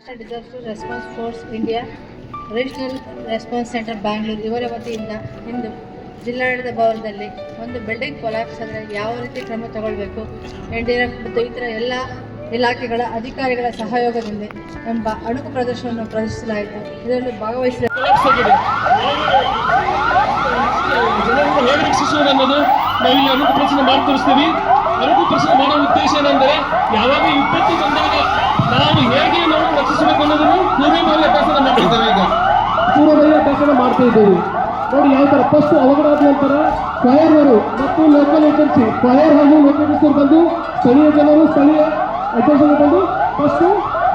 Disaster response force India regional response centre Bangalore ಇವರ ವತಿಯಿಂದ ಇಂದು ಜಿಲ್ಲಾಡಳಿತ ಭವನದಲ್ಲಿ ಒಂದು ಬಿಲ್ಡಿಂಗ್ ಕೊಲಾಪ್ಸ್ ಆದರೆ ಯಾವ ರೀತಿ ಕ್ರಮ ತಗೊಳ್ಬೇಕು NDRF ಮತ್ತು ಇತರ ಎಲ್ಲ ಇಲಾಖೆಗಳ ಅಧಿಕಾರಿಗಳ ಸಹಯೋಗದಿಂದ ಎಂಬ ಅಣುಕು ಪ್ರದರ್ಶನವನ್ನು ಪ್ರದರ್ಶಿಸಲಾಯಿತು. ಇದರಲ್ಲಿ ಭಾಗವಹಿಸಿದ ಜನರನ್ನು ಹೇಗೆ ರಕ್ಷಿಸುವುದು ಅನ್ನೋದು ನಾವಿಲ್ಲಿ ಅಣುಕು ಪ್ರದರ್ಶನ ಮಾಡಿ ತೋರಿಸ್ತೀವಿ. ಅಣುಕು ಪ್ರದರ್ಶನ ಮಾಡೋ ಉದ್ದೇಶ ಏನೆಂದರೆ ಯಾವಾಗ ವಿಪತ್ತು ಬಂದಾಗ ನಾವು ಹೇಗೆ ನಾವು ರಕ್ಷಿಸಬೇಕು ಅನ್ನೋದನ್ನು ಪೂರ್ವಭಾವಿ ಅಭ್ಯಾಸನ ಮಾಡ್ತಿದ್ದೇವೆ. ಈಗ ಪೂರ್ವಭಾವಿ ಅಭ್ಯಾಸನ ಮಾಡ್ತಾ ಇದ್ದೇವೆ. ನೋಡಿ ಯಾವ ಥರ ಫಸ್ಟ್ ಅವಘಡದ ನಂತರ ಫೈರ್ ಅವರು ಮತ್ತು ಲೋಕಲ್ ಏಜೆನ್ಸಿ ಫೈರ್ ಹಾಗೂ ಲೋಕಲ್ ಏಜೆನ್ಸಿ ಬಂದು ಸ್ಥಳೀಯ ಜನರು ಸ್ಥಳೀಯ ಏಜೆನ್ಸಿ ಬಂದು ಫಸ್ಟ್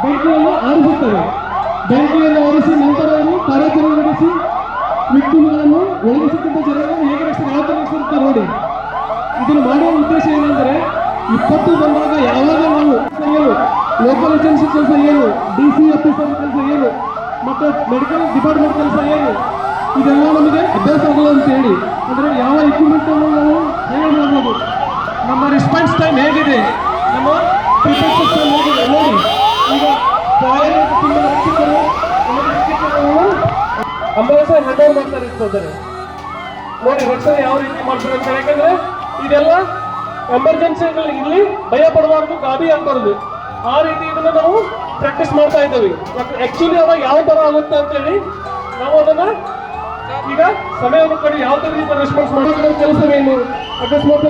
ಬೆಂಕಿಯನ್ನು ಆರಿಸುತ್ತಾರೆ. ಬೆಂಕಿಯನ್ನು ಆರಿಸಿ ನಂತರ ಅವರು ಕಾರ್ಯಾಚರಣೆ ನಡೆಸಿ ವಿಕ್ಟಿಮ್ಗಳನ್ನು ಒಳಗಿಸಿದಂಥ ಜನರನ್ನು ಹೇಗೆ ಯಾವ ಥರ ರಕ್ಷಿಸುತ್ತಾರೆ ನೋಡಿ. ಇದನ್ನು ಮಾಡುವ ಉದ್ದೇಶ ಏನೆಂದರೆ ವಿಪತ್ತು ಬಂದಾಗ ಯಾವಾಗ ನಾವು ಏನು ಲೋಕಲ್ ಏಜೆನ್ಸಿ ಕೆಲಸ ಏನು, DC ಆಫೀಸರ್ ಕೆಲಸ ಏನು ಮತ್ತು ಮೆಡಿಕಲ್ ಡಿಪಾರ್ಟ್ಮೆಂಟ್ ಕೆಲಸ ಏನು, ಇದೆಲ್ಲ ನಮಗೆ ಅಭ್ಯಾಸ ಆಗಲ್ಲ ಅಂತ ಹೇಳಿ ಅಂದರೆ ಯಾವ ಇಕ್ವಿಪ್ಮೆಂಟನ್ನು ನಾವು ಹೇಗೆ ಮಾಡ್ಬೋದು, ನಮ್ಮ ರೆಸ್ಪಾನ್ಸ್ ಟೈಮ್ ಹೇಗಿದೆ, ನಮ್ಮ ಪ್ರಿಪೇರ್ ಸಿಸ್ಟಮ್ ಹೇಗಿದೆ ನೋಡಿ. ಈಗ ಫೈರ್ ರಕ್ಷಕರು ಅಂಬುಲೆನ್ಸ್ ಹ್ಯಾಂಡ್ ಓವರ್ ಮಾಡ್ತಾರೆ ಇರ್ತಾರೆ ನೋಡಿ. ರಕ್ಷಣೆ ಯಾವ ರೀತಿ ಮಾಡ್ತಾರೆ ಅಂತ ಯಾಕಂದ್ರೆ ಇದೆಲ್ಲ ಎಮರ್ಜೆನ್ಸಿಗಳಲ್ಲಿ ಇಲ್ಲಿ ಭಯ ಪಡಬಾರ್ದು, ಗಾಬಿ ಆಗ್ಬಾರ್ದು. ಆ ರೀತಿ ಇದನ್ನ ನಾವು ಪ್ರಾಕ್ಟೀಸ್ ಮಾಡ್ತಾ ಇದ್ದೇವೆ. ಆಕ್ಚುಲಿ ಅವಾಗ ಯಾವ ತರ ಆಗುತ್ತೆ ಅಂತ ಹೇಳಿ ನಾವು ಅದನ್ನ ಈಗ ಸಮಯವನ್ನು ಕಡೆ ಯಾವ ತರ ರೀತಿ ರೆಸ್ಪಾನ್ಸ್ ಮಾಡೋ ಕೆಲಸವೇನು ಅಕಸ್ಮಾತ್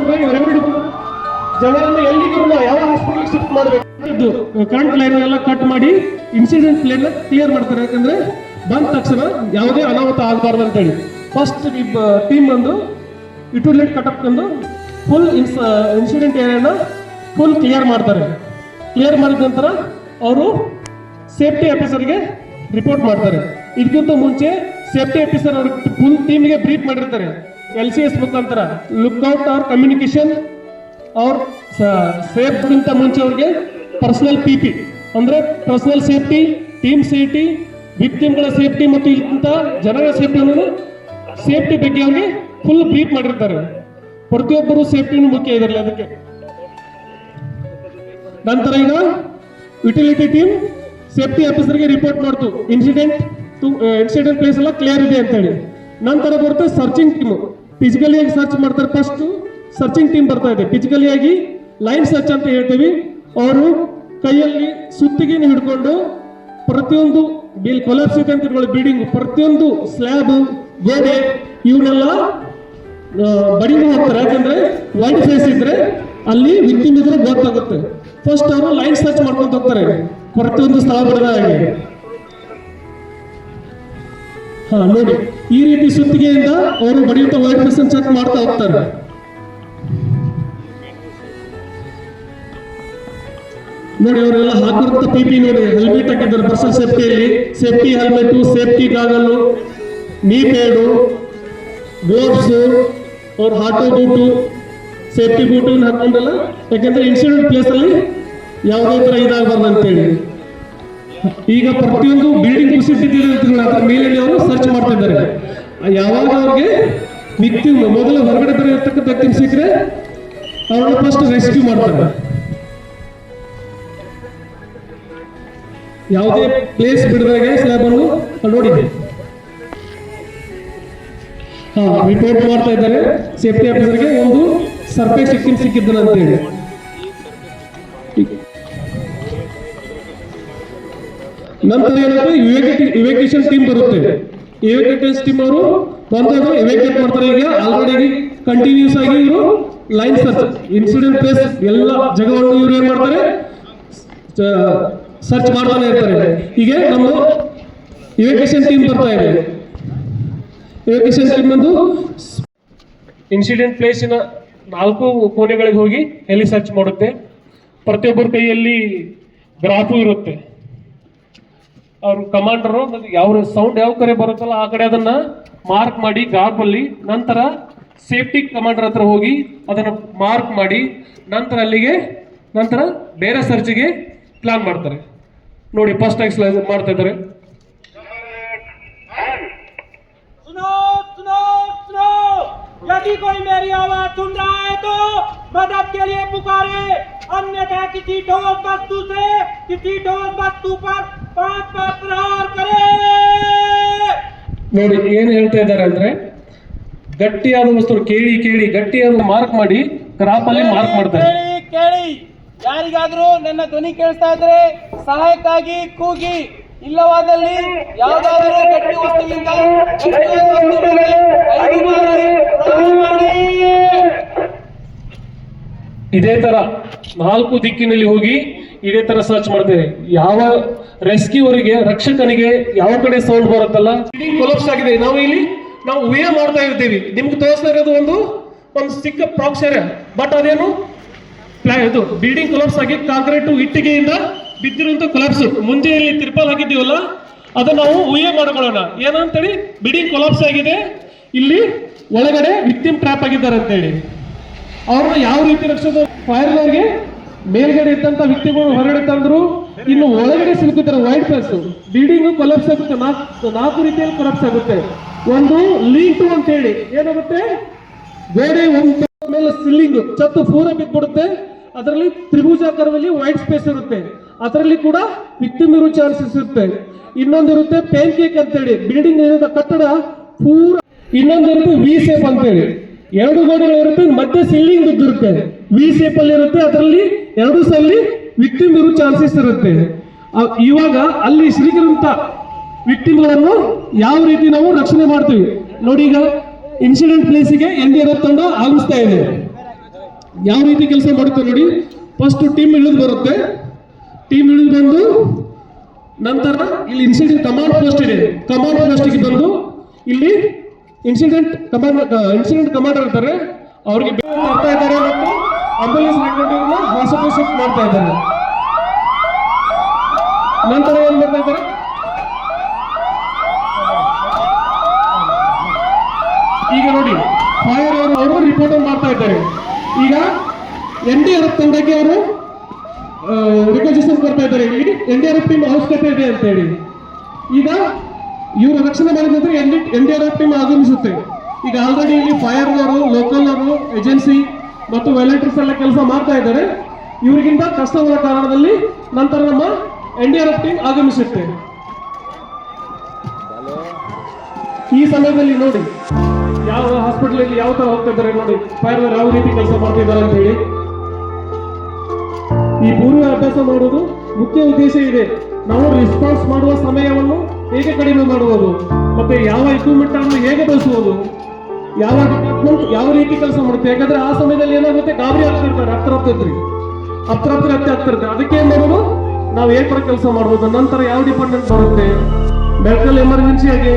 ಜನರನ್ನು ಎಲ್ಲಿಗೂ ಯಾವ ಹಾಸ್ಪಿಟಲ್ ಶಿಫ್ಟ್ ಮಾಡಬೇಕು, ಕರೆಂಟ್ ಲೈನ್ ಎಲ್ಲ ಕಟ್ ಮಾಡಿ ಇನ್ಸಿಡೆಂಟ್ ಪ್ಲೇನ್ ಕ್ಲಿಯರ್ ಮಾಡ್ತಾರೆ. ಯಾಕಂದ್ರೆ ಬಂದ ತಕ್ಷಣ ಯಾವುದೇ ಅನಾಹುತ ಆಗಬಾರ್ದು ಅಂತೇಳಿ ಫಸ್ಟ್ ಟೀಮ್ ಬಂದು ಯುಟಿಲಿಟಿ ಕಟಪ್ ತಂದು ಫುಲ್ ಇನ್ಸಿಡೆಂಟ್ ಏರಿಯಾನ ಫುಲ್ ಕ್ಲಿಯರ್ ಮಾಡ್ತಾರೆ. ಕ್ಲಿಯರ್ ಮಾಡಿದ ನಂತರ ಅವರು ಸೇಫ್ಟಿ ಆಫೀಸರ್ಗೆ ರಿಪೋರ್ಟ್ ಮಾಡ್ತಾರೆ. ಇದಕ್ಕಿಂತ ಮುಂಚೆ ಸೇಫ್ಟಿ ಆಫೀಸರ್ ಅವ್ರ ಫುಲ್ ಟೀಮ್ಗೆ ಬ್ರೀಫ್ ಮಾಡಿರ್ತಾರೆ. LCS ಮುಖಾಂತರ ಲುಕ್ಔಟ್ ಅವ್ರ ಕಮ್ಯುನಿಕೇಶನ್ ಅವ್ರ ಸೇಫ್ಗಿಂತ ಮುಂಚೆ ಅವ್ರಿಗೆ ಪರ್ಸನಲ್ PP ಅಂದ್ರೆ ಪರ್ಸನಲ್ ಸೇಫ್ಟಿ, ಟೀಮ್ ಸೇಫ್ಟಿ, ವಿಕ್ಟಿಮ್ಗಳ ಸೇಫ್ಟಿ ಮತ್ತು ಇಂಥ ಜನರ ಸೇಫ್ಟಿ ಅನ್ನೋದು ಸೇಫ್ಟಿ ಬಗ್ಗೆ ಅವ್ರಿಗೆ ಫುಲ್ ಬ್ರೀಫ್ ಮಾಡಿರ್ತಾರೆ. ಪ್ರತಿಯೊಬ್ಬರು ಸೇಫ್ಟಿನೂ ಮುಖ್ಯ ಇದರಲ್ಲಿ. ಅದಕ್ಕೆ ನಂತರ ಈಗ ಯುಟಿಲಿಟಿ ಟೀಮ್ ಸೇಫ್ಟಿ ಆಫೀಸರ್ಗೆ ರಿಪೋರ್ಟ್ ಮಾಡ್ತು ಇನ್ಸಿಡೆಂಟ್ ಪ್ಲೇಸ್ ಎಲ್ಲ ಕ್ಲಿಯರ್ ಇದೆ ಅಂತ ಹೇಳಿ. ನಂತರ ಬರುತ್ತೆ ಸರ್ಚಿಂಗ್ ಟೀಮ್. ಫಿಸಿಕಲಿ ಆಗಿ ಸರ್ಚ್ ಮಾಡ್ತಾರೆ. ಫಸ್ಟ್ ಸರ್ಚಿಂಗ್ ಟೀಮ್ ಬರ್ತಾ ಇದೆ. ಫಿಸಿಕಲಿ ಆಗಿ ಲೈನ್ ಸರ್ಚ್ ಅಂತ ಹೇಳ್ತೀವಿ. ಅವರು ಕೈಯಲ್ಲಿ ಸುತ್ತಿಗೆಯನ್ನು ಹಿಡ್ಕೊಂಡು ಪ್ರತಿಯೊಂದು ಕೊಲಾಪ್ಸ್ ಇದೆ ಅಂತ ಇಟ್ಕೊಳ್ಳಿ ಬಿಲ್ಡಿಂಗ್, ಪ್ರತಿಯೊಂದು ಸ್ಲ್ಯಾಬ್, ಗೋಡೆ ಇವನ್ನೆಲ್ಲ ಬಡಿದು ಹೋಗ್ತಾರೆ. ಯಾಕಂದ್ರೆ ವೈಟ್ ಫೇಸ್ ಇದ್ರೆ ಅಲ್ಲಿ ವಿಕ್ಟಿಮ್ ಇದ್ರೆ ಗೊತ್ತಾಗುತ್ತೆ. ಫಸ್ಟ್ ಅವರು ಲೈನ್ ಸರ್ಚ್ ಮಾಡ್ಕೊಂಡು ಹೋಗ್ತಾರೆ ಪ್ರತಿಯೊಂದು ಸ್ಥಳ ಬಡದ ಹಾಗೆ. ನೋಡಿ ಈ ರೀತಿ ಸುತ್ತಿಗೆಯಿಂದ ಅವರು ಬಡಿಯುವಂತ ವೈಟ್ ಫೇಸ್ ಚೆಕ್ ಮಾಡ್ತಾ ಹೋಗ್ತಾರೆ. ನೋಡಿ ಅವರೆಲ್ಲ ಹಾಕಿರುವಂತ PP ನೋಡಿ ಹೆಲ್ಮೆಟ್ ಹಾಕಿದ್ದಾರೆ. Personal ಸೇಫ್ಟಿಯಲ್ಲಿ safety helmet, safety gargle, ನೀ ಪ್ಯಾಡು, ಗ್ಲೋವ್ಸ್, ಅವ್ರ ಹಾಟೋ ಬೂಟು, ಸೇಫ್ಟಿ ಬೂಟು ಹಾಕೊಂಡಲ್ಲ. ಯಾಕಂದ್ರೆ ಇನ್ಸಿಡೆಂಟ್ ಪ್ಲೇಸ್ ಅಲ್ಲಿ ಯಾವುದೇ ತರ ಇದಾಗಬಾರ್ದು ಅಂತೇಳಿ ಈಗ ಪ್ರತಿಯೊಂದು ಬಿಲ್ಡಿಂಗ್ ಕುಸಿಟ್ಟಿದ್ದಾರೆ ಅದ್ರ ಮೇಲೆ ಅವರು ಸರ್ಚ್ ಮಾಡ್ತಾ ಇದ್ದಾರೆ. ಯಾವಾಗ ಅವ್ರಿಗೆ ವಿಕ್ಟಿಮ್ ಮೊದಲು ಹೊರಗಡೆ ಬರೆಯಿರ್ತಕ್ಕಂಥ ವ್ಯಕ್ತಿಮ್ ಸಿಕ್ಕರೆ ಅವ್ರನ್ನ ಫಸ್ಟ್ ರೆಸ್ಕ್ಯೂ ಮಾಡ್ತಾರೆ. ಯಾವುದೇ ಪ್ಲೇಸ್ ಬಿಡದಾಗೆ ಸ್ಲ್ಯಾಬ್ ಅನ್ನು ನೋಡಿ ರಿಪೋರ್ಟ್ ಮಾಡ್ತಾ ಇದ್ದಾರೆ ಸೇಫ್ಟಿ ಆಫೀಸರ್ಗೆ. ಒಂದು ಸರ್ಫೇಸ್ ವಿಕ್ಟಿಮ್ ಸಿಕ್ಕಿದ್ದಾನೆ ಅಂತ ಹೇಳಿ ನಂತರ ಏನಾಗುತ್ತೆ ಇವ್ಯಾಕ್ಯುಯೇಷನ್ ಟೀಮ್ ಬರುತ್ತೆ. ಇವ್ಯಾಕ್ಯುಯೇಷನ್ ಟೀಮ್ ಅವರು ಬಂದಾಗ ಇವ್ಯಾಕ್ಯುಯೇಟ್ ಮಾಡ್ತಾರೆ. ಈಗ ಆಲ್ರೆಡಿ ಕಂಟಿನ್ಯೂಸ್ ಆಗಿ ಇವರು ಲೈನ್ ಸರ್ಚ್ ಇನ್ಸಿಡೆಂಟ್ ಪ್ಲೇಸ್ ಎಲ್ಲ ಜಾಗವನ್ನು ಇವರು ಏನ್ ಮಾಡ್ತಾರೆ ಸರ್ಚ್ ಮಾಡ್ತಾನೆ ಇರ್ತಾರೆ. ಈಗ ನಮ್ಮ ಇವ್ಯಾಕ್ಯುಯೇಷನ್ ಟೀಮ್ ಬರ್ತಾ ಇದೆ. ಇವ್ಯಾಕ್ಯುಯೇಷನ್ ಟೀಮ್ ಬಂದು ಇನ್ಸಿಡೆಂಟ್ ಪ್ಲೇಸಿನ 4 ಕೋಣೆಗಳಿಗೆ ಹೋಗಿ ಎಲ್ಲಿ ಸರ್ಚ್ ಮಾಡುತ್ತೆ. ಪ್ರತಿಯೊಬ್ಬರ ಕೈಯಲ್ಲಿ ಗ್ರಾಫು ಇರುತ್ತೆ. ಅವ್ರ ಕಮಾಂಡರು ಯಾವ ಸೌಂಡ್ ಯಾವ ಕಡೆ ಬರುತ್ತಲ್ಲ ಆ ಕಡೆ ಅದನ್ನ ಮಾರ್ಕ್ ಮಾಡಿ ಗ್ರಾಫ್ ಅಲ್ಲಿ, ನಂತರ ಸೇಫ್ಟಿ ಕಮಾಂಡರ್ ಹತ್ರ ಹೋಗಿ ಅದನ್ನ ಮಾರ್ಕ್ ಮಾಡಿ ನಂತರ ಬೇರೆ ಸರ್ಚ್ಗೆ ಪ್ಲಾನ್ ಮಾಡ್ತಾರೆ. ನೋಡಿ ಫಸ್ಟ್ ಎಕ್ಸರ್ಸೈಜ್ ಮಾಡ್ತಾ ಇದ್ದಾರೆ. यदि कोई मेरी आवाज सुन रहा है तो मदद के लिए पुकारे, अन्यथा किसी ठोस वस्तु पर 5 पर प्रहार करे। ನೋಡಿ ಏನ್ ಹೇಳ್ತಾ ಇದ್ದಾರೆ ಅಂದ್ರೆ, ಗಟ್ಟಿಯಾದ ವಸ್ತು ಕೇಳಿ ಕೇಳಿ ಗಟ್ಟಿಯಾದ ಮಾರ್ಕ್ ಮಾಡಿ ಕ್ರಾಪ್ ಅಲ್ಲಿ ಮಾರ್ಕ್ ಮಾಡ್ತಾರೆ. ಕೇಳಿ ಕೇಳಿ, ಯಾರಿಗಾದ್ರೂ ನನ್ನ ಧ್ವನಿ ಕೇಳಿಸ್ತಾ ಇದ್ರೆ ಸಹಾಯಕ್ಕಾಗಿ ಕೂಗಿ, ಇಲ್ಲವಾದಲ್ಲಿ ಯಾವುದಾದರೂ ಗಟ್ಟಿ ವಸ್ತುವಿಂದ ಗಟ್ಟಿಯಾದ ವಸ್ತು ಮೇಲೆ 5 ಬಾರಿ ಪ್ರಹಾರ ಮಾಡಿ. ಇದೇ ತರ 4 ದಿಕ್ಕಿನಲ್ಲಿ ಹೋಗಿ ಇದೇ ತರ ಸರ್ಚ್ ಮಾಡ್ತೇವೆ. ಯಾವ ರೆಸ್ಕ್ಯೂವರಿಗೆ, ರಕ್ಷಕನಿಗೆ ಯಾವ ಕಡೆ ಸೌಂಡ್ ಬರುತ್ತಲ್ಲ, ಕೊಲಾಪ್ಸ್ ಆಗಿದೆ, ನಾವು ವೇ ಮಾಡ್ತಾ ಇರ್ತೀವಿ. ನಿಮ್ಗೆ ತೋರಿಸ್ತಾ ಇರೋದು ಒಂದು ಸಿಕ್ಕ ಪ್ರಾಕ್ಸರ್, ಬಟ್ ಅದೇನು ಇದು ಬಿಲ್ಡಿಂಗ್ ಕೊಲಾಪ್ಸ್ ಆಗಿ ಕಾಂಕ್ರೀಟ್ ಇಟ್ಟಿಗೆಯಿಂದ ಬಿದ್ದಿರುವಂತ ಕೊಲಾಪ್ಸ್. ಮುಂಜೆಯಲ್ಲಿ ತಿರ್ಪಾಲ್ ಹಾಕಿದ್ದೀವಲ್ಲ, ಅದನ್ನ ನಾವು ಊಹೆ ಮಾಡ್ಕೊಳ್ಳೋಣ ಏನಂತೇಳಿ. ಬಿಲ್ಡಿಂಗ್ ಕೊಲಾಪ್ಸ್ ಆಗಿದೆ, ಇಲ್ಲಿ ಒಳಗಡೆ ವಿಕ್ಟಿಮ್ ಟ್ರ್ಯಾಪ್ ಆಗಿದ್ದಾರೆ ಅಂತೇಳಿ. ಅವ್ರನ್ನ ಯಾವ ರೀತಿ ರಕ್ಷಿಸೋದು? ಫೈರ್ನವ್ರಿಗೆ ಮೇಲ್ಗಡೆ ಇದ್ದಂತ ವ್ಯಕ್ತಿಗಳು ಹೊರಗಡೆ ತಂದ್ರು, ಇನ್ನು ಒಳಗಡೆ ಸಿಲುಕುತ್ತಾರೆ. ವೈಟ್ ಪ್ಲಸ್ ಬಿಲ್ಡಿಂಗ್ ಕೊಲಾಪ್ಸ್ ಆಗುತ್ತೆ. 4 ರೀತಿಯಲ್ಲಿ ಕೊಲಾಪ್ಸ್ ಆಗುತ್ತೆ. ಒಂದು ಲೀಟು ಅಂತ ಹೇಳಿ ಏನಾಗುತ್ತೆ, ಗೋಡೆ ಮೇಲೆ ಸಿಲ್ಲಿಂಗ್ ಚತ್ತು ಪೂರ ಬಿದ್ದುಬಿಡುತ್ತೆ. ಅದರಲ್ಲಿ ತ್ರಿಭುಜಾಕಾರದಲ್ಲಿ ವೈಟ್ ಸ್ಪೇಸ್ ಇರುತ್ತೆ, ಅದರಲ್ಲಿ ಕೂಡ ವಿಕ್ಟಿಮ್ ಇರೋ ಚಾನ್ಸಸ್ ಇರುತ್ತೆ. ಇನ್ನೊಂದಿರುತ್ತೆ ಪೇನ್ ಕೇಕ್ ಅಂತೇಳಿ, ಬಿಲ್ಡಿಂಗ್ ಇರೋದ ಕಟ್ಟಡ ಪೂರ. ಇನ್ನೊಂದಿರುತ್ತೆ ವಿ ಸೇಪ್ ಅಂತೇಳಿ, 2 ಗೋಡೆಗಳು ಇರುತ್ತೆ, ಮಧ್ಯೆ ಸಿಲ್ಲಿಂಗ್ ಬಿದ್ದಿರುತ್ತೆ, ವಿ ಸೇಪ್ ಅಲ್ಲಿ ಇರುತ್ತೆ. ಅದರಲ್ಲಿ 2 ಸಲ ವಿಕ್ಟಿಮ್ ಇರೋ ಚಾನ್ಸಸ್ ಇರುತ್ತೆ. ಇವಾಗ ಅಲ್ಲಿ ಸಿಲುಕಿರುವಂತ ವಿಕ್ಟಿಮ್ಗಳನ್ನು ಯಾವ ರೀತಿ ನಾವು ರಕ್ಷಣೆ ಮಾಡ್ತೀವಿ ನೋಡಿ. ಈಗ ಇನ್ಸಿಡೆಂಟ್ ಪ್ಲೇಸಿಗೆ NDRF ತಂಡ ಆಗಮಿಸ್ತಾ ಇದೆ. ಯಾವ ರೀತಿ ಕೆಲಸ ಮಾಡುತ್ತೆ ನೋಡಿ. ಫಸ್ಟ್ ಟೀಮ್ ಇಳಿದು ಬರುತ್ತೆ, ಟೀಮ್ ಇಳಿದು ಬಂದು ನಂತರ ಇಲ್ಲಿ ಇನ್ಸಿಡೆಂಟ್ ಕಮಾಂಡ್ ಪೋಸ್ಟ್ ಇದೆ, ಕಮಾಂಡ್ ಪೋಸ್ಟ್ಗೆ ಬಂದು ಇಲ್ಲಿ ಇನ್ಸಿಡೆಂಟ್ ಕಮಾಂಡರ್ ಇರ್ತಾರೆ, ಅವ್ರಿಗೆ ಮಾಡ್ತಾ ಇದ್ದಾರೆ ಮತ್ತು ಆಂಬುಲೆನ್ಸ್ ಹಾಸ್ಪಿಟಲ್ ಶಿಫ್ಟ್ ಮಾಡ್ತಾ ಇದ್ದಾರೆ. ನಂತರ ಏನ್ ಮಾಡ್ತಾ ಇದ್ದಾರೆ, ಈಗ ನೋಡಿ ಫೈರ್ ಅವರು ರಿಪೋರ್ಟ್ ಮಾಡ್ತಾ ಇದ್ದಾರೆ. ಈಗ NDRF ತಂಡಕ್ಕೆ ಅವರು ರಿಕ್ವೆಸಿಷನ್ ಕೊಡ್ತಾ ಇದ್ದಾರೆ, ಇಲ್ಲಿ NDRF ಟೀಮ್ ಅವಶ್ಯಕತೆ ಇದೆ ಅಂತ ಹೇಳಿ. ಈಗ ಇವರು ರಕ್ಷಣೆ ಮಾಡಿದ ನಂತರ NDRF ಟೀಮ್ ಆಗಮಿಸುತ್ತೆ. ಈಗ ಆಲ್ರೆಡಿ ಇಲ್ಲಿ ಫೈರ್ನವರು, ಲೋಕಲ್ ಅವರು, ಏಜೆನ್ಸಿ ಮತ್ತು ವಾಲಂಟಿಯರ್ಸ್ ಎಲ್ಲ ಕೆಲಸ ಮಾಡ್ತಾ ಇದ್ದಾರೆ. ಇವರಿಗಿಂತ ಕಷ್ಟವಾದ ಕಾರಣದಲ್ಲಿ ನಂತರ ನಮ್ಮ NDRF ಟೀಮ್ ಆಗಮಿಸುತ್ತೆ. ಈ ಸಮಯದಲ್ಲಿ ನೋಡಿ ಯಾವ ಹಾಸ್ಪಿಟಲ್ ಯಾವ ತರ ಹೋಗ್ತಾ ಇದ್ದಾರೆ ನೋಡಿ, ಫೈರ್ನರ್ ಯಾವ ರೀತಿ ಕೆಲಸ ಮಾಡ್ತಿದ್ದಾರೆ ಅಂತ ಹೇಳಿ. ಈ ಪೂರ್ವ ಅಭ್ಯಾಸ ಮಾಡೋದು ಮುಖ್ಯ ಉದ್ದೇಶ ಇದೆ. ನಾವು ರೆಸ್ಪಾನ್ಸ್ ಮಾಡುವ ಸಮಯವನ್ನು ಹೇಗೆ ಕಡಿಮೆ ಮಾಡುವುದು, ಮತ್ತೆ ಯಾವ ಇಕ್ವಿಪ್ಮೆಂಟ್ ಅನ್ನು ಹೇಗೆ ಬಳಸುವುದು, ಯಾವ ಡಿಪಾರ್ಟ್ಮೆಂಟ್ ಯಾವ ರೀತಿ ಕೆಲಸ ಮಾಡುತ್ತೆ. ಯಾಕಂದ್ರೆ ಆ ಸಮಯದಲ್ಲಿ ಏನಾಗುತ್ತೆ, ಗಾಬರಿ ಆಗ್ತಿರ್ತಾರೆ, ಹತ್ರ ಆಗ್ತಿರುತ್ತೆ. ಅದಕ್ಕೆ ಏನ್ ಮಾಡೋದು, ನಾವು ಏನ್ ತರ ಕೆಲಸ ಮಾಡ್ಬೋದು. ನಂತರ ಯಾವ ಡಿಪಾರ್ಟ್ಮೆಂಟ್ ಬರುತ್ತೆ, ಮೆಡಿಕಲ್ ಎಮರ್ಜೆನ್ಸಿ ಆಗಿ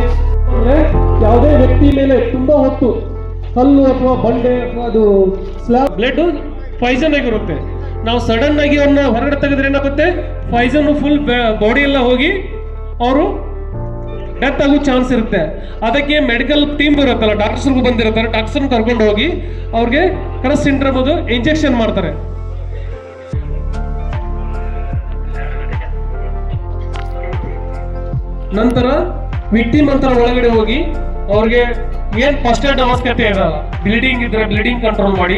ಅಂದ್ರೆ ಯಾವುದೇ ವ್ಯಕ್ತಿ ಮೇಲೆ ತುಂಬಾ ಹೊತ್ತು ಕಲ್ಲು ಅಥವಾ ಬಂಡೆ ಅಥವಾ ಅದು ಸ್ಲಾಬ್ ಬ್ಲಡ್ ಪಾಯ್ಸನ್ ಆಗಿರುತ್ತೆ. ನಾವು ಸಡನ್ ಆಗಿ ಅವ್ರನ್ನ ಹೊರಗಡೆ ತೆಗೆದ್ರೆ ಏನಾಗುತ್ತೆ, ಪಾಯ್ಸನ್ ಫುಲ್ ಬಾಡಿ ಎಲ್ಲ ಹೋಗಿ ಅವರು ಡೆತ್ ಆಗೋ ಚಾನ್ಸ್ ಇರುತ್ತೆ. ಅದಕ್ಕೆ ಮೆಡಿಕಲ್ ಟೀಮ್ ಇರುತ್ತಲ್ಲ, ಡಾಕ್ಟರ್ಸ್ಗೂ ಬಂದಿರ್ತಾರೆ, ಡಾಕ್ಟರ್ನ ಕರ್ಕೊಂಡು ಹೋಗಿ ಅವ್ರಿಗೆ ಕ್ರಸ್ ಸಿಂಡ್ರೋಮ್ ಇಂಜೆಕ್ಷನ್ ಮಾಡ್ತಾರೆ. ನಂತರ ವಿಕ್ಟಿಮ್ ನಂತರ ಒಳಗಡೆ ಹೋಗಿ ಅವ್ರಿಗೆ ಏನ್ ಫಸ್ಟ್ ಏಡ್ ಅವಶ್ಯಕತೆ ಇರಲ್ಲ, ಬ್ಲೀಡಿಂಗ್ ಇದ್ರೆ ಬ್ಲೀಡಿಂಗ್ ಕಂಟ್ರೋಲ್ ಮಾಡಿ,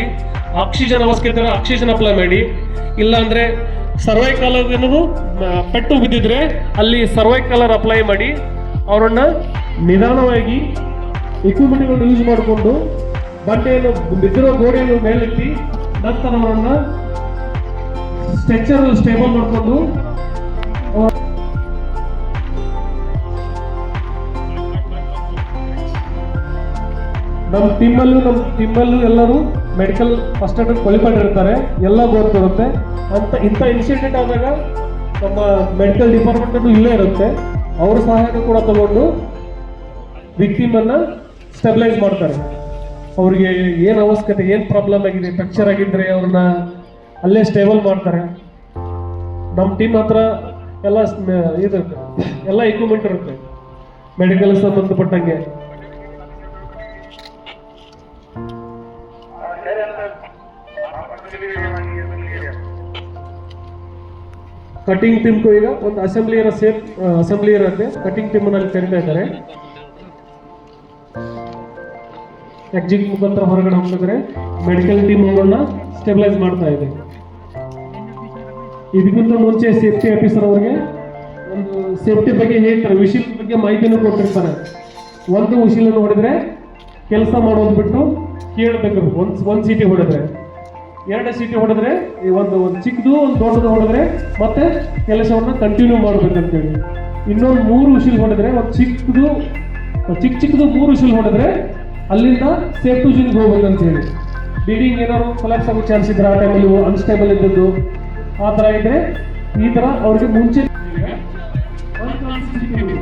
ಆಕ್ಸಿಜನ್ ಅವಶ್ಯಕತೆ ಇದ್ರೆ ಆಕ್ಸಿಜನ್ ಅಪ್ಲೈ ಮಾಡಿ, ಇಲ್ಲ ಅಂದ್ರೆ ಸರ್ವೈಕಲ್ ಏನಾದ್ರು ಪೆಟ್ಟು ಬಿದ್ದಿದ್ರೆ ಅಲ್ಲಿ ಸರ್ವೈಕಲರ್ ಅಪ್ಲೈ ಮಾಡಿ ಅವರನ್ನ ನಿಧಾನವಾಗಿ ಇಕ್ವಿಪ್ಮೆಂಟ್ಗಳನ್ನು ಯೂಸ್ ಮಾಡಿಕೊಂಡು ಬಂಡೆಯನ್ನು ಬಿದ್ದಿರೋ ಗೋಡೆಯನ್ನು ಮೇಲೆತ್ತಿ ನಂತರ ಅವರನ್ನ ಸ್ಟ್ರೆಚರ್ ಸ್ಟೇಬಲ್ ಮಾಡಿಕೊಂಡು ನಮ್ಮ ಟೀಮಲ್ಲೂ ಎಲ್ಲರೂ ಮೆಡಿಕಲ್ ಫಸ್ಟ್ ಏಡ್ ಕ್ವಾಲಿಫೈಡ್ ಇರ್ತಾರೆ, ಎಲ್ಲ ಗೊತ್ತಿರುತ್ತೆ. ಇಂಥ ಇನ್ಸಿಡೆಂಟ್ ಆದಾಗ ನಮ್ಮ ಮೆಡಿಕಲ್ ಡಿಪಾರ್ಟ್ಮೆಂಟ್ ಇಲ್ಲೇ ಇರುತ್ತೆ, ಅವ್ರ ಸಹಾಯನೂ ಕೂಡ ತಗೊಂಡು ವಿಕ್ಟಿಮ್ ಅನ್ನ ಸ್ಟೆಬಿಲೈಸ್ ಮಾಡ್ತಾರೆ. ಅವ್ರಿಗೆ ಏನು ಅವಶ್ಯಕತೆ, ಏನು ಪ್ರಾಬ್ಲಮ್ ಆಗಿದೆ, ಫ್ರಾಕ್ಚರ್ ಆಗಿದ್ರೆ ಅವ್ರನ್ನ ಅಲ್ಲೇ ಸ್ಟೇಬಲ್ ಮಾಡ್ತಾರೆ. ನಮ್ಮ ಟೀಮ್ ಹತ್ರ ಎಲ್ಲ ಇದಿರುತ್ತೆ, ಎಲ್ಲ ಇಕ್ವಿಪ್ಮೆಂಟ್ ಇರುತ್ತೆ ಮೆಡಿಕಲ್ ಸಂಬಂಧಪಟ್ಟಂಗೆ. ಕಟಿಂಗ್ ಟೀಮ್ಗೂ ಈಗ ಒಂದು ಅಸೆಂಬ್ಲಿ ಇರುತ್ತೆ, ಕಟಿಂಗ್ ಟೀಮ್ ಅಲ್ಲಿ ಕರೀತಾ ಇದ್ದಾರೆ. ಎಕ್ಸಿಟ್ ಮುಖಾಂತರ ಹೊರಗಡೆ ಹೋಗಿದ್ರೆ ಮೆಡಿಕಲ್ ಟೀಮ್ ಅವರನ್ನ ಸ್ಟೆಬಿಲೈಸ್ ಮಾಡ್ತಾ ಇದೆ. ಇದಕ್ಕಿಂತ ಮುಂಚೆ ಸೇಫ್ಟಿ ಆಫೀಸರ್ ಅವರಿಗೆ ಒಂದು ಸೇಫ್ಟಿ ಬಗ್ಗೆ ಹೇಳ್ತಾರೆ, ವಿಷಯ ಬಗ್ಗೆ ಮಾಹಿತಿನೂ ಕೊಟ್ಟಿರ್ತಾರೆ. ಒಂದು ಉಸಿಲನ್ನು ಹೊಡೆದ್ರೆ ಕೆಲಸ ಮಾಡೋದು ಬಿಟ್ಟು ಕೇಳಬೇಕು. ಒಂದು ಸೀಟಿ ಹೊಡೆದ್ರೆ, 2 ಸೀಟಿ ಹೊಡೆದ್ರೆ, ಒಂದು ಚಿಕ್ಕದು ಒಂದು ದೊಡ್ಡದು ಹೊಡೆದ್ರೆ ಮತ್ತೆ ಕೆಲಸವನ್ನು ಕಂಟಿನ್ಯೂ ಮಾಡ್ಬೇಕಂತೇಳಿ. ಇನ್ನೊಂದು 3 ಉಸಿಲ್ ಹೊಡೆದ್ರೆ, ಒಂದು ಚಿಕ್ಕದು 3 ಉಸಿಲ್ ಹೊಡೆದ್ರೆ ಅಲ್ಲಿಂದ ಸೇಫ್ ಟು ಜಿಲ್ಗೆ ಹೋಗ್ಬೇಕಂತ ಹೇಳಿ. ಬ್ಲೀಡಿಂಗ್ ಏನಾದ್ರು ಕೊಲಾಪ್ಸ್ ಆಗೋ ಚಾನ್ಸ್ ಇದ್ರೆ, ಆ ಟೈಮಲ್ಲಿ ಅನ್ಸ್ಟೇಬಲ್ ಇದ್ದದ್ದು ಆ ಥರ ಇದ್ರೆ ಈ ಥರ ಅವ್ರಿಗೆ ಮುಂಚೆ ನೋಡಿ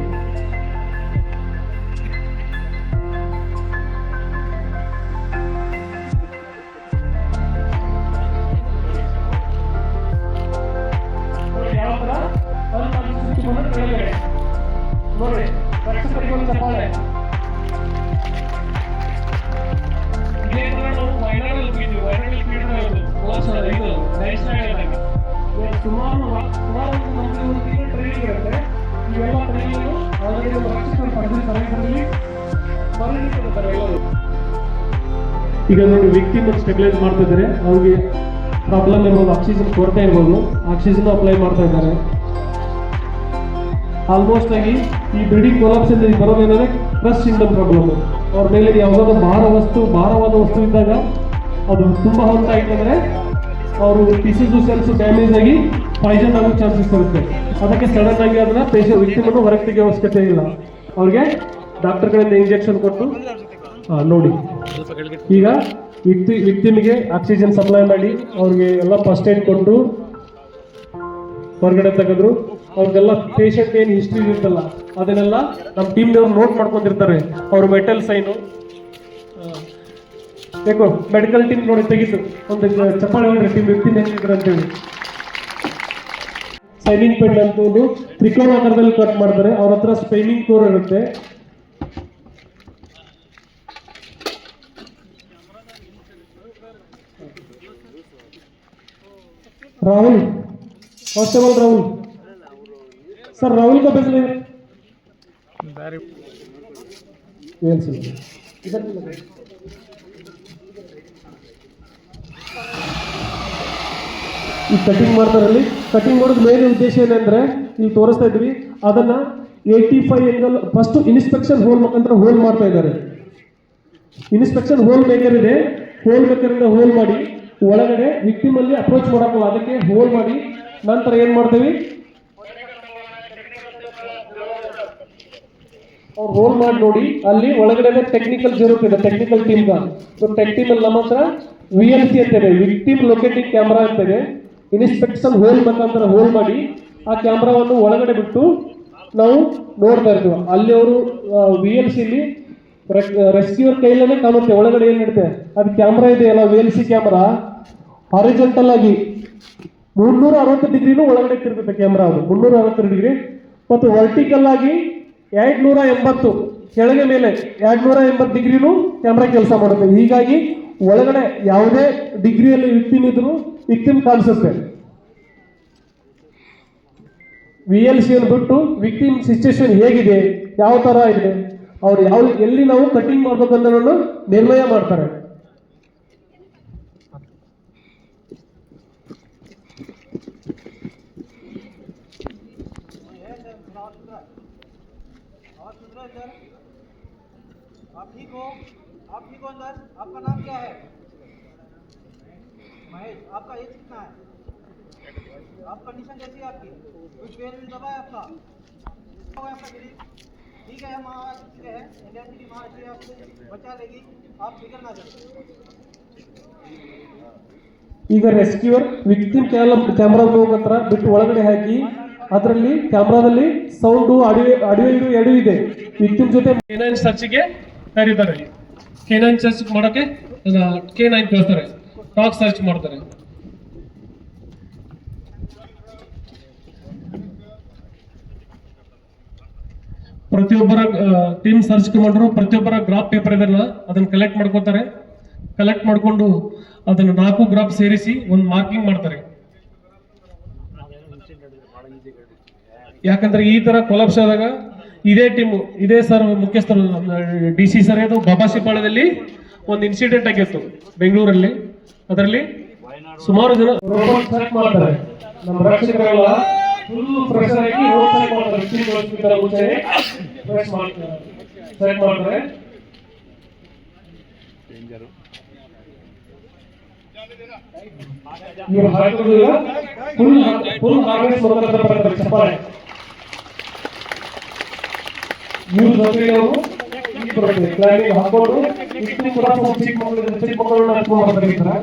ಈಗ ನೋಡಿ ವಿಕ್ಟಿಮ್ ಸ್ಟೆಬಿಲೈಸ್ ಮಾಡ್ತಾ ಇದ್ದಾರೆ. ಅವ್ರಿಗೆ ಪ್ರಾಬ್ಲಮ್ ಇರ್ಬೋದು, ಆಕ್ಸಿಜನ್ ಕೊರತೆ ಇರ್ಬೋದು, ಆಕ್ಸಿಜನ್ ಅಪ್ಲೈ ಮಾಡ್ತಾ ಇದ್ದಾರೆ. ಆಲ್ಮೋಸ್ಟ್ ಆಗಿ ಈ ಬ್ಲೀಡಿಂಗ್ ಕೊಲಾಪ್ಸ್ ಇಂದ ಬರೋದೇನಂದ್ರೆ ಕ್ರಶ್ ಸಿಂಡ್ರೋಮ್ ಪ್ರಾಬ್ಲಮ್. ಅವ್ರ ಮೇಲೆ ಯಾವುದಾದ್ರು ಭಾರವಾದ ವಸ್ತು ಇದ್ದಾಗ ಅದು ತುಂಬ ಹೊತ್ತ ಆಯ್ತಂದ್ರೆ ಅವರು ಟಿಶ್ಯೂಸು ಸೆಲ್ಸ್ ಡ್ಯಾಮೇಜ್ ಆಗಿ ಪಾಯ್ಸನ್ ಆಗೋ ಚಾನ್ಸಸ್ ಇರುತ್ತೆ. ಅದಕ್ಕೆ ಸಡನ್ ಆಗಿ ಅದನ್ನ ಪೇಷಂಟ್ ವಿಕ್ಟಿಮನ್ನು ಹೊರಗೆ ತೆಗೆಯೋ ಅವಶ್ಯಕತೆ ಇಲ್ಲ. ಅವ್ರಿಗೆ ಡಾಕ್ಟರ್ ಕಡೆಯಿಂದ ಇಂಜೆಕ್ಷನ್ ಕೊಟ್ಟು ನೋಡಿ ಈಗ ವಿಕ್ಟಿಮಿಗೆ ಆಕ್ಸಿಜನ್ ಸಪ್ಲೈ ಮಾಡಿ ಅವ್ರಿಗೆ ಎಲ್ಲ ಫಸ್ಟ್ ಏಡ್ ಕೊಟ್ಟು ಹೊರಗಡೆ ತೆಗೆದ್ರು. ಅವ್ರಿಗೆಲ್ಲ ಪೇಷಂಟ್ ಏನು ಹಿಸ್ಟ್ರಿ ಇರ್ತಲ್ಲ ಅದನ್ನೆಲ್ಲ ನಮ್ಮ ಟೀಮ್ನವ್ರು ನೋಟ್ ಮಾಡ್ಕೊಂಡಿರ್ತಾರೆ. ಅವ್ರ ಮೆಟಲ್ ಸೈನು ಯಾಕೋ ಮೆಡಿಕಲ್ ಟೀಮ್ ನೋಡಿ ತೆಗಿತು ಒಂದು ಚಪ್ಪಾಳೆ ಹೊಡ್ರಿ ಟೀಮ್ ವ್ಯಕ್ತಿನ ಹೆಂಗಿದ್ರು ಅಂತೇಳಿ. ಸೈನಿಂಗ್ ಪೆನ್ ಅಂತ ಒಂದು ತ್ರಿಕೋನಾಕಾರದಲ್ಲಿ ಕಟ್ ಮಾಡ್ತಾರೆ. ಅವ್ರ ಹತ್ರ ಸ್ಪೈನಿಂಗ್ ಕೋರ್ ಇರುತ್ತೆ. राहुल, कांस्टेबल राहुल सर, राहुल का बेच लेंगे इधर ಈ ಕಟಿಂಗ್ ಮಾಡ್ತಾರಲ್ಲಿ. ಕಟಿಂಗ್ ಮಾಡೋದು ಮೇನ್ ಉದ್ದೇಶ ಏನಂದ್ರೆ ಇಲ್ಲಿ ತೋರಿಸ್ತಾ ಇದ್ವಿ ಅದನ್ನ 85 ಎಂಗಲ್ ಫಸ್ಟ್ ಇನ್ಸ್ಪೆಕ್ಷನ್ ಹೋಲ್ ಮುಖಾಂತರ ಹೋಲ್ ಮಾಡ್ತಾ ಇದ್ದಾರೆ. ಇನ್ಸ್ಪೆಕ್ಷನ್ ಹೋಲ್ ಮೇಕರ್ ಇದೆ, ಹೋಲ್ ಮೇಕರ್ ಇಂದ ಹೋಲ್ ಮಾಡಿ ಒಳಗಡೆ ವಿಕ್ಟಿಮ್ ಅಲ್ಲಿ ಅಪ್ರೋಚ್ ಮಾಡಕ್ಕಲ್ಲ, ಅದಕ್ಕೆ ಹೋಲ್ ಮಾಡಿ ನಂತರ ಏನ್ ಮಾಡ್ತೀವಿ ಅವ್ರು ಹೋಲ್ ಮಾಡಿ ನೋಡಿ ಅಲ್ಲಿ ಒಳಗಡೆ ಟೆಕ್ನಿಕಲ್ ಜರೂರತ್ ಇದೆ, ಟೆಕ್ನಿಕಲ್ ಟೀಮ್ ಟೆಕ್ ಟೀಮ್ ಅಲ್ಲಿ ನಮ್ಮ ಹತ್ರ VLC ಅಂತ ಇದೆ, ವಿಕ್ಟಿಮ್ ಲೊಕೇಟಿಂಗ್ ಕ್ಯಾಮ್ರಾ ಅಂತ ಇದೆ. ಇನ್ಸ್ಪೆಕ್ಷನ್ ಹೋಲ್ ಮುಖಾಂತರ ಹೋಲ್ ಮಾಡಿ ಆ ಕ್ಯಾಮ್ರಾವನ್ನು ಒಳಗಡೆ ಬಿಟ್ಟು ನಾವು ನೋಡ್ತಾ ಇರ್ತೀವಿ. ಅಲ್ಲಿ ಅವರು VLC ಅಲ್ಲಿ ರೆಸ್ಕ್ಯೂರ್ ಕೈಲೇ ಕಾಣುತ್ತೆ ಒಳಗಡೆ ಏನ್ ಇರುತ್ತೆ. ಅದು ಕ್ಯಾಮ್ರಾ ಇದೆಯಲ್ಲ VLC ಕ್ಯಾಮ್ರಾ ಹಾರಿಜೆಂಟಲ್ ಆಗಿ 360 ಡಿಗ್ರಿನೂ ಒಳಗಡೆ ತಿರುಗುತ್ತೆ ಕ್ಯಾಮ್ರಾ. ಅದು 360 ಡಿಗ್ರಿ ಮತ್ತು ವರ್ಟಿಕಲ್ ಆಗಿ 280 ಕೆಳಗೆ ಮೇಲೆ 280 ಡಿಗ್ರಿನೂ ಕ್ಯಾಮ್ರಾ ಕೆಲಸ ಮಾಡುತ್ತೆ. ಹೀಗಾಗಿ ಒಳಗಡೆ ಯಾವುದೇ ಡಿಗ್ರಿಯಲ್ಲಿ ವಿಕ್ಟಿಮ್ ಇದ್ರು ವಿಕ್ಟಿಮ್ ಕಾಣಿಸುತ್ತೆ. VLC ಅನ್ನು ಬಿಟ್ಟು ವಿಕ್ಟಿಮ್ ಸಿಚುಯೇಷನ್ ಹೇಗಿದೆ, ಯಾವ ತರ ಇದೆ, ಅವ್ರು ಎಲ್ಲಿ ನಾವು ಕಟಿಂಗ್ ಮಾಡ್ಬೇಕನ್ನೋದನ್ನು ನಿರ್ಣಯ ಮಾಡ್ತಾರೆ. आप ठीक हो अंदर? आपका नाम क्या है? महेश। आपका एज कितना है? आप कंडीशन कैसी है आपकी? कुछ पेन भी दबा है आपका? आपका ठीक है, हम आज हैं इंडिया सिटी महाराष्ट्र आपको बचा लेगी, आप फिक्र ना करें। ಈಗ ರೆಸ್ಕ್ಯೂರ್ ವಿಕ್ಟಿಮ್ ಕ್ಯಾಮ್ರಾ ಹತ್ರ ಬಿಟ್ಟು ಒಳಗಡೆ ಹಾಕಿ ಅದರಲ್ಲಿ ಕ್ಯಾಮ್ರಾದಲ್ಲಿ ಸೌಂಡು ಆಡಿಯೋ ಎರಡು ಇದೆ. ವಿಕ್ಟಿಮ್ ಜೊತೆ K9 ಸರ್ಚ್ಗೆ ಕರೀತಾರೆ. K9 ಸರ್ಚ್ ಮಾಡೋಕೆ K9 ಕಳಿಸ್ತಾರೆ, ಟಾಕ್ ಸರ್ಚ್ ಮಾಡ್ತಾರೆ. ಪ್ರತಿಯೊಬ್ಬರ ಟೀಮ್ ಸರ್ಚ್ ಕಮಾಂಡರು ಪ್ರತಿಯೊಬ್ಬರ ಗ್ರಾಫ್ ಪೇಪರ್ ಇದೆಲ್ಲ ಅದನ್ನ ಕಲೆಕ್ಟ್ ಮಾಡ್ಕೋತಾರೆ. ಕಲೆಕ್ಟ್ ಮಾಡ್ಕೊಂಡು ಅದನ್ನು 4 ಗ್ರಾಫ್ ಸೇರಿಸಿ ಒಂದು ಮಾರ್ಕಿಂಗ್ ಮಾಡ್ತಾರೆ. ಯಾಕಂದ್ರೆ ಈ ತರ ಕೊಲಾಪ್ಸ್ ಆದಾಗ ಇದೇ ಟೀಮು, ಇದೇ ಸರ್ ಮುಖ್ಯಸ್ಥರು DC ಸರ್ ಅದು ಬಾಬಾಸಿಪಾಳ್ಯದಲ್ಲಿ ಒಂದು ಇನ್ಸಿಡೆಂಟ್ ಆಗಿತ್ತು ಬೆಂಗಳೂರಲ್ಲಿ. ಅದರಲ್ಲಿ ಸುಮಾರು ಜನ ಸರ್ಚ್ ಮಾಡ್ತಾರೆ. ನಮ್ಮ ರಕ್ಷಕರೆಲ್ಲ ಫುಲ್ ಪ್ರೆಷರ್ ಹಾಕಿ ಸೆಲೆಕ್ಟ್ ಮಾಡ್ತಾರೆ. 15 ವರ್ಷಕ್ಕಿಂತ ಮುಂಚೆ ಪ್ರೆಸ್ ಮಾಡ್ತಾರೆ, ಸೆಲೆಕ್ಟ್ ಮಾಡ್ತಾರೆ. ನೀವು ಹಾಕೋದಿಲ್ಲ, ಫುಲ್ ಹಾರ್ನೆಸ್ ಮುಖಾಂತರ ಬರ್ತಾರೆ ಚಪ್ಪಾಳೆ. ಇವ್ರ ಜೊತೆಗೆ ನಾವು ಕ್ಲೈಂಬಿಂಗ್ ಹಾಕೊಂಡು ಇಷ್ಟು ಕೂಡ ಚಿಕ್ಕ ಮಕ್ಕಳನ್ನ ಹಚ್ಕೊಂಡು ಬರ್ತಾರೆ.